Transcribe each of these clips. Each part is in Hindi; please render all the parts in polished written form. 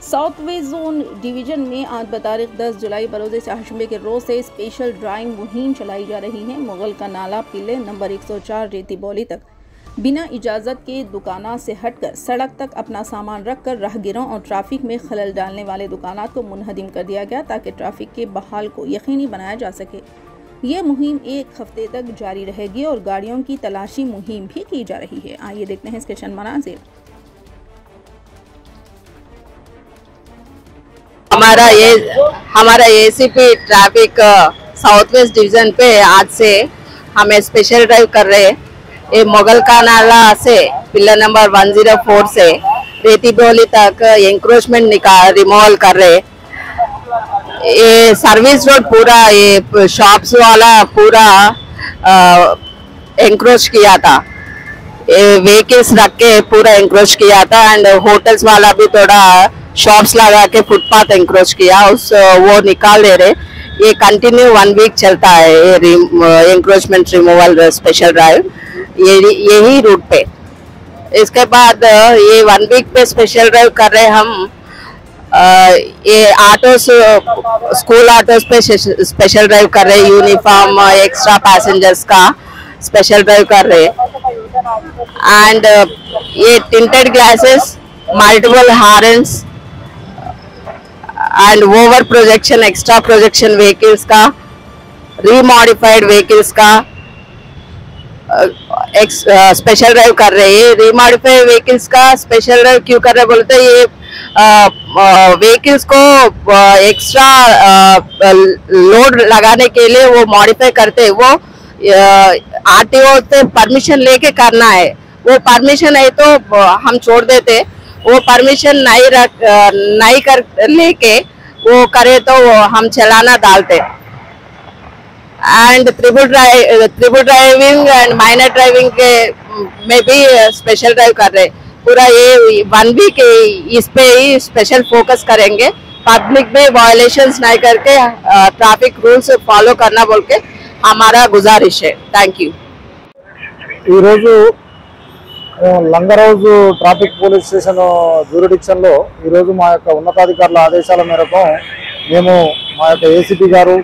साउथ वेस्ट जोन डिवीजन में आज बतारीख 10 जुलाई बरोज़ चाहशंबे के रोज से स्पेशल ड्राइंग मुहिम चलाई जा रही है। मुगल का नाला पिले नंबर 104 रेती बौली तक बिना इजाज़त के दुकानात से हटकर सड़क तक अपना सामान रखकर राहगीरों और ट्रैफिक में खलल डालने वाले दुकानात को मुनहदिम कर दिया गया ताकि ट्रैफिक के बहाल को यकीनी बनाया जा सके। ये मुहिम एक हफ्ते तक जारी रहेगी और गाड़ियों की तलाशी मुहिम भी की जा रही है। आइए देखते हैं इसके चंद मनाज़िर। हमारा ACP traffic south west division पे आज से हमें स्पेशल ड्राइव कर रहे हैं। ये मुगल का नाला से पिलर नंबर 104 से रेती बौली तक एंक्रोचमेंट रिमूवल कर रहे। ये सर्विस रोड पूरा ये शॉप्स वाला पूरा एंक्रोच किया था, व्हीकल्स रख के पूरा एंक्रोच किया था एंड होटल्स वाला भी थोड़ा शॉप्स लगा के फुटपाथ एंक्रोच किया, वो निकाल दे रहे। ये कंटिन्यू 1 वीक चलता है ये एंक्रोचमेंट रिमूवल स्पेशल ड्राइव यही रूट पे। इसके बाद ये 1 वीक पे स्पेशल ड्राइव कर रहे हम। ये ऑटोस स्कूल ऑटोस पे स्पेशल ड्राइव कर रहे, यूनिफॉर्म एक्स्ट्रा पैसेंजर्स का स्पेशल ड्राइव कर रहे एंड ये tinted glasses, multiple horns and over projection extra projection vehicles का, रीमॉडिफाइड व्हीकल्स का स्पेशल ड्राइव कर रहे हैं। रीमॉडिफाइड व्हीकल्स का स्पेशल ड्राइव क्यों कर रहे बोलते ये व्हीकल्स को एक्स्ट्रा लोड लगाने के लिए वो मॉडिफाई करते, वो आरटीओ से परमिशन लेके करना है। वो परमिशन है तो हम छोड़ देते, वो परमिशन नहीं कर लेके वो करे तो हम चलाना डालते and triple driving and minor driving के में भी स्पेशल ड्राइव कर रहे। पूरा ये 1 वीक इस पे ही स्पेशल फोकस करेंगे। पब्लिक में वायलेशंस नहीं करके ट्रैफिक रूल्स फॉलो करना बोल के हमारा गुजारिश है। Thank you. లంగరోజు ట్రాఫిక్ పోలీస్ స్టేషన్ జ్యూరిడిక్షన్లో ఈరోజు మా యొక్క ఉన్నతాధికారుల ఆదేశాల మేరకు మేము మా యొక్క ఏసీపీ గారు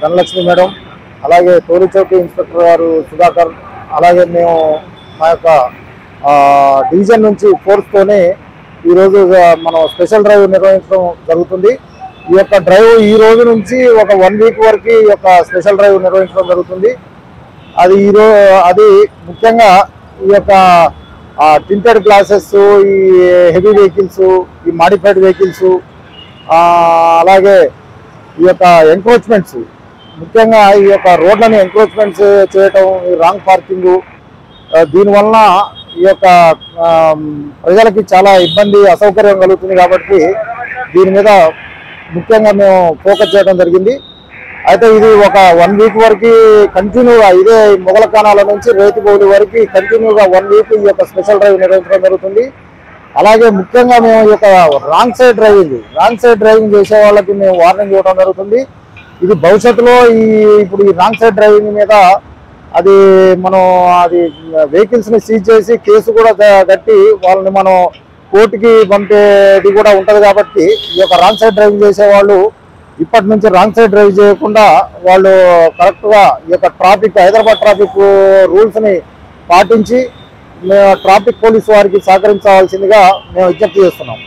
ధనలక్ష్మి మేడం, అలాగే టోరీ చౌకీ ఇన్స్పెక్టర్ గారు సుధాకర్, అలాగే మేము మా యొక్క డివిజన్ నుంచి ఫోర్స్తోనే ఈరోజు మనం స్పెషల్ డ్రైవ్ నిర్వహించడం జరుగుతుంది। ఈ యొక్క డ్రైవ్ ఈ రోజు నుంచి ఒక 1 వీక్ వరకు ఈ యొక్క స్పెషల్ డ్రైవ్ నిర్వహించడం జరుగుతుంది। అది ముఖ్యంగా ఈ యొక్క టింటెడ్ గ్లాసెస్, ఈ హెవీ వెహికల్స్, ఈ మాడిఫైడ్ వెహికల్స్, అలాగే ఈ యొక్క ఎంక్రోచ్మెంట్స్, ముఖ్యంగా ఈ యొక్క రోడ్లని ఎంక్రోచ్మెంట్స్ చేయటం, ఈ రాంగ్ పార్కింగ్, దీనివల్ల ఈ యొక్క ప్రజలకి చాలా ఇబ్బంది అసౌకర్యం కలుగుతుంది కాబట్టి దీని మీద ముఖ్యంగా మేము ఫోకస్ చేయడం జరిగింది। అయితే ఇది ఒక 1 వీక్ వరకు కంటిన్యూగా ఇదే ముగల కానాల నుంచి రేతి బౌలి వరకు కంటిన్యూగా 1 వీక్ ఈ యొక్క స్పెషల్ డ్రైవ్ నిర్వహించడం జరుగుతుంది। అలాగే ముఖ్యంగా మేము ఈ యొక్క రాంగ్ సైడ్ డ్రైవింగ్ చేసే వాళ్ళకి మేము వార్నింగ్ ఇవ్వడం జరుగుతుంది। ఇది భవిష్యత్తులో ఇప్పుడు ఈ రాంగ్ సైడ్ డ్రైవింగ్ మీద మనం వెహికల్స్ని సీజ్ చేసి కేసు కూడా కట్టి వాళ్ళని మనం కోర్టుకి పంపేది కూడా ఉంటుంది కాబట్టి ఈ యొక్క రాంగ్ సైడ్ డ్రైవింగ్ చేసే వాళ్ళు ఇప్పటి నుంచి రాంగ్ సైడ్ డ్రైవ్ చేయకుండా వాళ్ళు కరెక్ట్గా ఈ యొక్క హైదరాబాద్ ట్రాఫిక్ రూల్స్ని పాటించి ట్రాఫిక్ పోలీసు వారికి సహకరించవలసిందిగా మేము విజ్ఞప్తి చేస్తున్నాం।